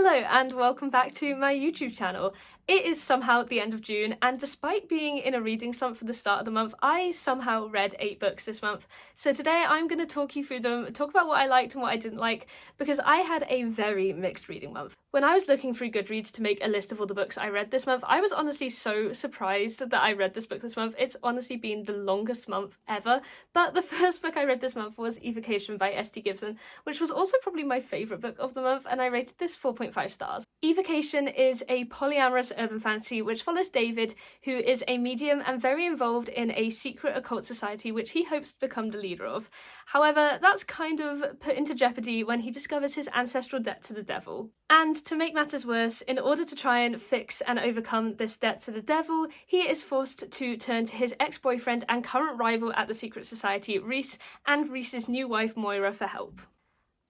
Hello and welcome back to my YouTube channel. It is somehow the end of June, and despite being in a reading slump for the start of the month, I somehow read 8 books this month. So today I'm going to talk you through them, talk about what I liked and what I didn't like, because I had a very mixed reading month. When I was looking through Goodreads to make a list of all the books I read this month, I was honestly so surprised that I read this book this month. It's honestly been the longest month ever, but the first book I read this month was Evocation by S.T. Gibson, which was also probably my favourite book of the month, and I rated this 4.5 stars. Evocation is a polyamorous urban fantasy which follows David, who is a medium and very involved in a secret occult society which he hopes to become the leader of. However, that's kind of put into jeopardy when he discovers his ancestral debt to the devil. And to make matters worse, in order to try and fix and overcome this debt to the devil, he is forced to turn to his ex-boyfriend and current rival at the secret society, Reese, and Reese's new wife, Moira, for help.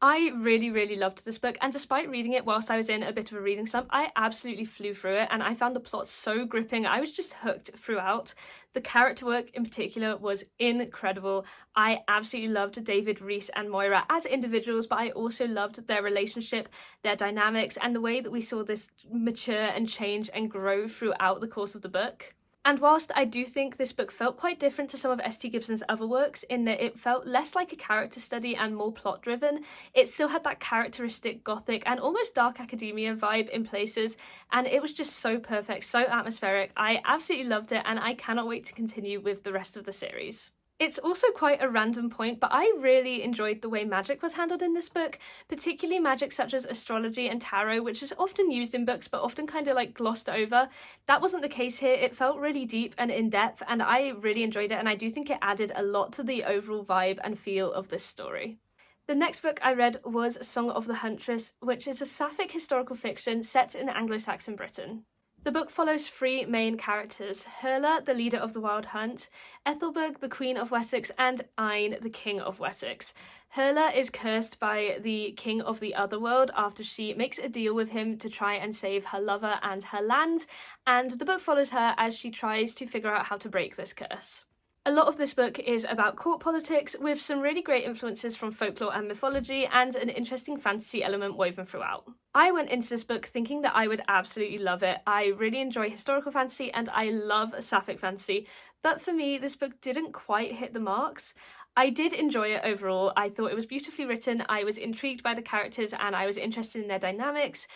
I really loved this book, and despite reading it whilst I was in a bit of a reading slump, I absolutely flew through it and I found the plot so gripping. I was just hooked throughout. The character work in particular was incredible. I absolutely loved David, Reese and Moira as individuals, but I also loved their relationship, their dynamics, and the way that we saw this mature and change and grow throughout the course of the book. And whilst I do think this book felt quite different to some of S.T. Gibson's other works in that it felt less like a character study and more plot driven, it still had that characteristic gothic and almost dark academia vibe in places, and it was just so perfect, so atmospheric. I absolutely loved it and I cannot wait to continue with the rest of the series. It's also quite a random point, but I really enjoyed the way magic was handled in this book, particularly magic such as astrology and tarot, which is often used in books but often kind of like glossed over. That wasn't the case here. It felt really deep and in-depth and I really enjoyed it, and I do think it added a lot to the overall vibe and feel of this story. The next book I read was Song of the Huntress, which is a sapphic historical fiction set in Anglo-Saxon Britain. The book follows 3 main characters: Herla, the leader of the Wild Hunt, Ethelberg, the Queen of Wessex, and Ine, the King of Wessex. Herla is cursed by the King of the Otherworld after she makes a deal with him to try and save her lover and her land, and the book follows her as she tries to figure out how to break this curse. A lot of this book is about court politics, with some really great influences from folklore and mythology and an interesting fantasy element woven throughout. I went into this book thinking that I would absolutely love it. I really enjoy historical fantasy and I love sapphic fantasy, but for me this book didn't quite hit the marks. I did enjoy it overall. I thought it was beautifully written, I was intrigued by the characters and I was interested in their dynamics,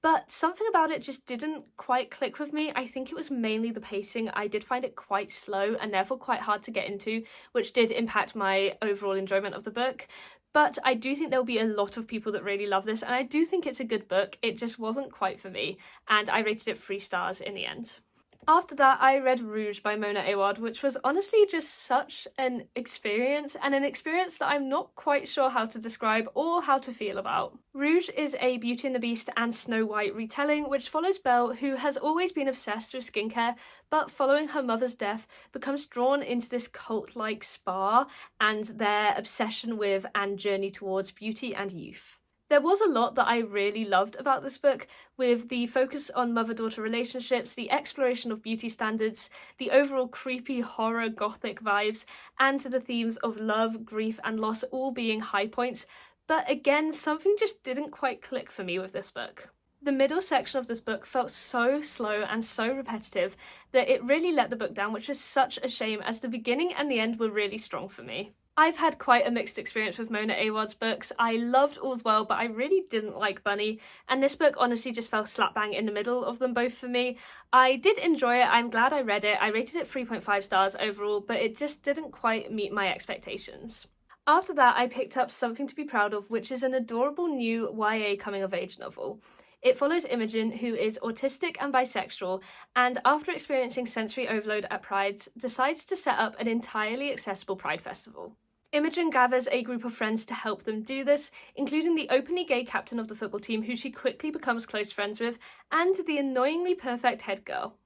but something about it just didn't quite click with me. I think it was mainly the pacing. I did find it quite slow and therefore quite hard to get into, which did impact my overall enjoyment of the book. But I do think there'll be a lot of people that really love this, and I do think it's a good book. It just wasn't quite for me, and I rated it 3 stars in the end. After that, I read Rouge by Mona Awad, which was honestly just such an experience, and an experience that I'm not quite sure how to describe or how to feel about. Rouge is a Beauty and the Beast and Snow White retelling which follows Belle, who has always been obsessed with skincare, but following her mother's death becomes drawn into this cult-like spa and their obsession with and journey towards beauty and youth. There was a lot that I really loved about this book, with the focus on mother-daughter relationships, the exploration of beauty standards, the overall creepy horror gothic vibes, and the themes of love, grief and loss all being high points, but again, something just didn't quite click for me with this book. The middle section of this book felt so slow and so repetitive that it really let the book down, which is such a shame, as the beginning and the end were really strong for me. I've had quite a mixed experience with Mona Awad's books. I loved All's Well, but I really didn't like Bunny, and this book honestly just fell slap bang in the middle of them both for me. I did enjoy it, I'm glad I read it, I rated it 3.5 stars overall, but it just didn't quite meet my expectations. After that, I picked up Something to Be Proud Of, which is an adorable new YA coming-of-age novel. It follows Imogen, who is autistic and bisexual, and after experiencing sensory overload at Pride, decides to set up an entirely accessible Pride festival. Imogen gathers a group of friends to help them do this, including the openly gay captain of the football team, who she quickly becomes close friends with, and the annoyingly perfect head girl.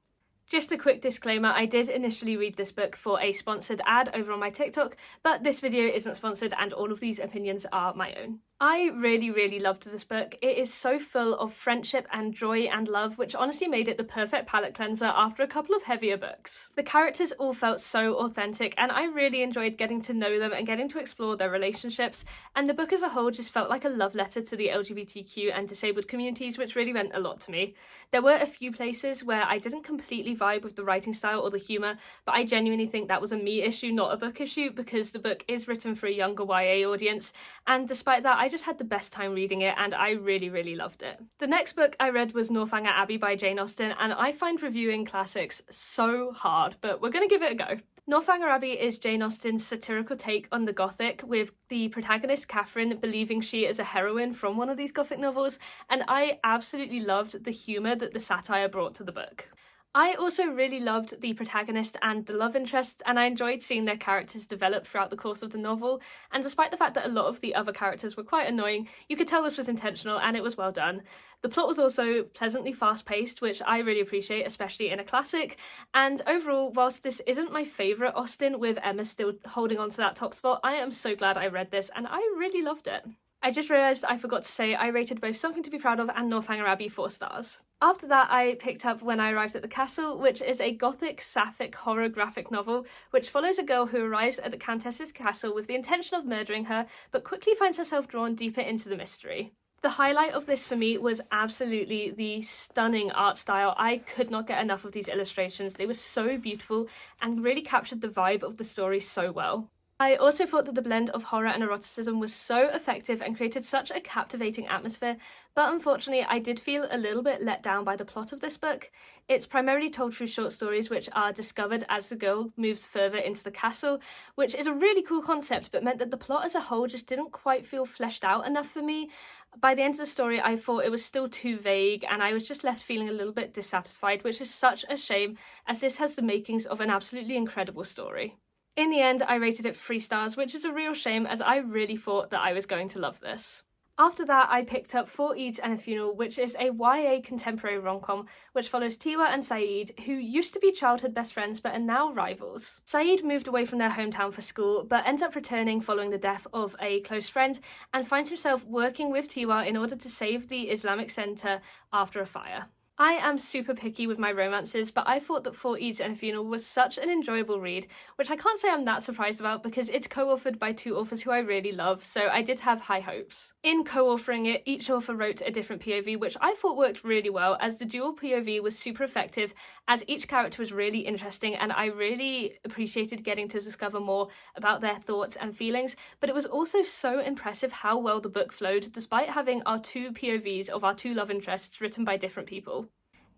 Just a quick disclaimer, I did initially read this book for a sponsored ad over on my TikTok, but this video isn't sponsored and all of these opinions are my own. I really loved this book. It is so full of friendship and joy and love, which honestly made it the perfect palate cleanser after a couple of heavier books. The characters all felt so authentic, and I really enjoyed getting to know them and getting to explore their relationships, and the book as a whole just felt like a love letter to the LGBTQ and disabled communities, which really meant a lot to me. There were a few places where I didn't completely vibe with the writing style or the humour, but I genuinely think that was a me issue, not a book issue, because the book is written for a younger YA audience, and despite that, I just had the best time reading it, and I really loved it. The next book I read was Northanger Abbey by Jane Austen, and I find reviewing classics so hard, but we're gonna give it a go. Northanger Abbey is Jane Austen's satirical take on the Gothic, with the protagonist Catherine believing she is a heroine from one of these Gothic novels, and I absolutely loved the humour that the satire brought to the book. I also really loved the protagonist and the love interest, and I enjoyed seeing their characters develop throughout the course of the novel, and despite the fact that a lot of the other characters were quite annoying, you could tell this was intentional and it was well done. The plot was also pleasantly fast-paced, which I really appreciate, especially in a classic, and overall, whilst this isn't my favourite Austen, with Emma still holding on to that top spot, I am so glad I read this and I really loved it. I just realised I forgot to say I rated both Something to be Proud of and Northanger Abbey 4 stars. After that, I picked up When I Arrived at the Castle, which is a gothic sapphic horror graphic novel which follows a girl who arrives at the Countess's castle with the intention of murdering her, but quickly finds herself drawn deeper into the mystery. The highlight of this for me was absolutely the stunning art style. I could not get enough of these illustrations. They were so beautiful and really captured the vibe of the story so well. I also thought that the blend of horror and eroticism was so effective and created such a captivating atmosphere, but unfortunately I did feel a little bit let down by the plot of this book. It's primarily told through short stories which are discovered as the girl moves further into the castle, which is a really cool concept but meant that the plot as a whole just didn't quite feel fleshed out enough for me. By the end of the story I thought it was still too vague and I was just left feeling a little bit dissatisfied, which is such a shame as this has the makings of an absolutely incredible story. In the end, I rated it 3 stars, which is a real shame as I really thought that I was going to love this. After that, I picked up 4 Eids and a Funeral, which is a YA contemporary rom-com which follows Tiwa and Saeed, who used to be childhood best friends but are now rivals. Saeed moved away from their hometown for school but ends up returning following the death of a close friend and finds himself working with Tiwa in order to save the Islamic Center after a fire. I am super picky with my romances, but I thought that 4 Eids and a Funeral was such an enjoyable read, which I can't say I'm that surprised about because it's co-authored by 2 authors who I really love, so I did have high hopes. In co-authoring it, each author wrote a different POV, which I thought worked really well, as the dual POV was super effective, as each character was really interesting, and I really appreciated getting to discover more about their thoughts and feelings, but it was also so impressive how well the book flowed, despite having our 2 POVs of our 2 love interests written by different people.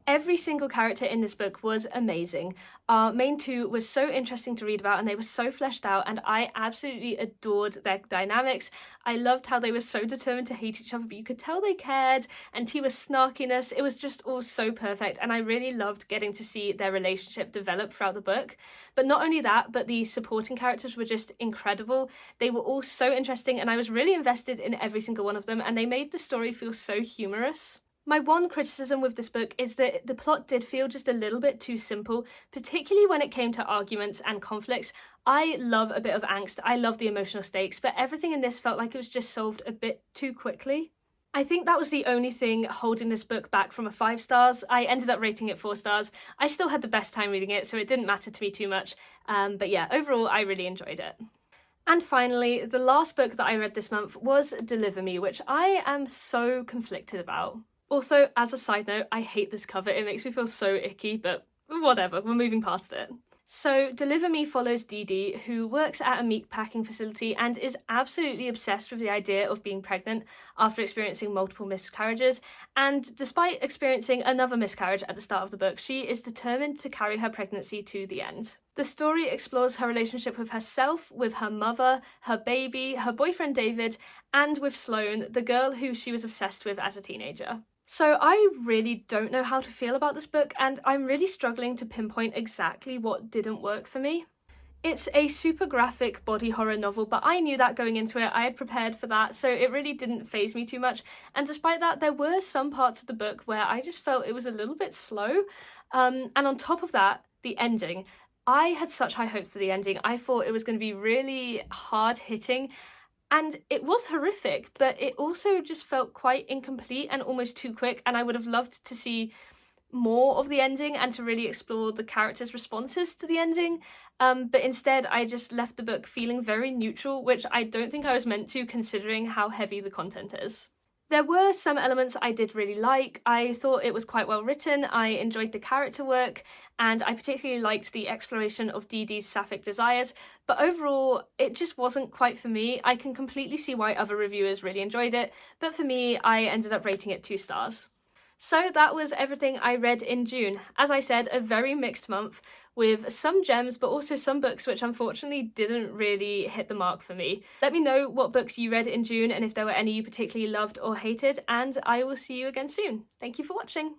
Every single character in this book was amazing. Our main 2 was so interesting to read about and they were so fleshed out, and I absolutely adored their dynamics. I loved how they were so determined to hate each other, but you could tell they cared, and Tiwa's snarkiness, it was just all so perfect, and I really loved getting to see their relationship develop throughout the book. But not only that, but the supporting characters were just incredible. They were all so interesting and I was really invested in every single one of them, and they made the story feel so humorous. My one criticism with this book is that the plot did feel just a little bit too simple, particularly when it came to arguments and conflicts. I love a bit of angst, I love the emotional stakes, but everything in this felt like it was just solved a bit too quickly. I think that was the only thing holding this book back from a 5 stars. I ended up rating it 4 stars. I still had the best time reading it, so it didn't matter to me too much. But yeah, overall, I really enjoyed it. And finally, the last book that I read this month was Deliver Me, which I am so conflicted about. Also, as a side note, I hate this cover. It makes me feel so icky, but whatever, we're moving past it. So Deliver Me follows Dee Dee, who works at a meat packing facility and is absolutely obsessed with the idea of being pregnant after experiencing multiple miscarriages. And despite experiencing another miscarriage at the start of the book, she is determined to carry her pregnancy to the end. The story explores her relationship with herself, with her mother, her baby, her boyfriend David, and with Sloane, the girl who she was obsessed with as a teenager. So I really don't know how to feel about this book, and I'm really struggling to pinpoint exactly what didn't work for me. It's a super graphic body horror novel, but I knew that going into it. I had prepared for that, so it really didn't faze me too much. And despite that, there were some parts of the book where I just felt it was a little bit slow. And on top of that, the ending. I had such high hopes for the ending. I thought it was going to be really hard-hitting, And it was horrific, but it also just felt quite incomplete and almost too quick, and I would have loved to see more of the ending and to really explore the characters' responses to the ending. But instead I just left the book feeling very neutral, which I don't think I was meant to, considering how heavy the content is. There were some elements I did really like. I thought it was quite well written, I enjoyed the character work, and I particularly liked the exploration of Dee Dee's sapphic desires, but overall it just wasn't quite for me. I can completely see why other reviewers really enjoyed it, but for me I ended up rating it 2 stars. So that was everything I read in June. As I said, a very mixed month, with some gems but also some books which unfortunately didn't really hit the mark for me. Let me know what books you read in June and if there were any you particularly loved or hated, and I will see you again soon. Thank you for watching!